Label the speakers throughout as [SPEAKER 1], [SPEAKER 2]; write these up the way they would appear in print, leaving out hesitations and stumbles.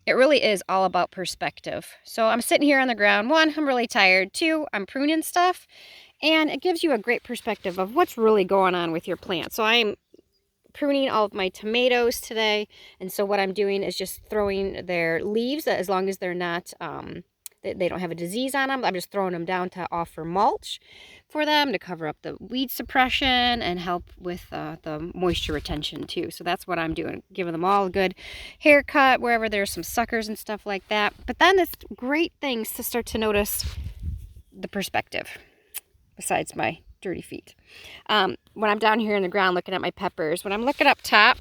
[SPEAKER 1] It really is all about perspective. So I'm sitting here on the ground. One, I'm really tired. Two, I'm pruning stuff. And it gives you a great perspective of what's really going on with your plant. So I'm pruning all of my tomatoes today. And so what I'm doing is just throwing their leaves, as long as they're not, they don't have a disease on them. I'm just throwing them down to offer mulch for them to cover up the weed suppression and help with the moisture retention too. So that's what I'm doing, giving them all a good haircut wherever there's some suckers and stuff like that. But then it's great things to start to notice the perspective besides my dirty feet. When I'm down here in the ground looking at my peppers, when I'm looking up top,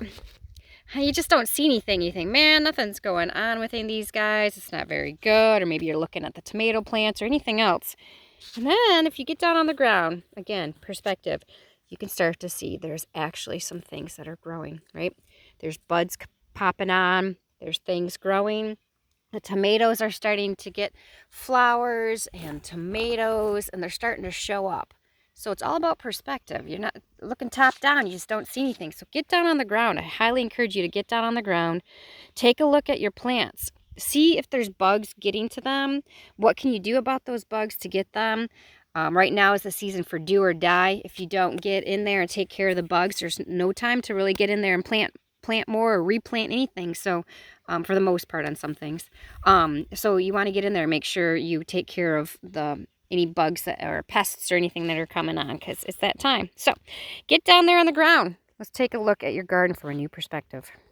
[SPEAKER 1] you just don't see anything. You think, man, nothing's going on with any of these guys. It's not very good. Or maybe you're looking at the tomato plants or anything else. And then if you get down on the ground, again, perspective, you can start to see there's actually some things that are growing, right? There's buds popping on. There's things growing. The tomatoes are starting to get flowers and tomatoes, and they're starting to show up. So it's all about perspective. You're not looking top down. You just don't see anything. So get down on the ground. I highly encourage you to get down on the ground. Take a look at your plants. See if there's bugs getting to them. What can you do about those bugs to get them? Right now is the season for do or die. If you don't get in there and take care of the bugs, there's no time to really get in there and plant more or replant anything. So for the most part on some things. So you want to get in there and make sure you take care of any bugs that or pests or anything that are coming on, because it's that time. So get down there on the ground. Let's take a look at your garden from a new perspective.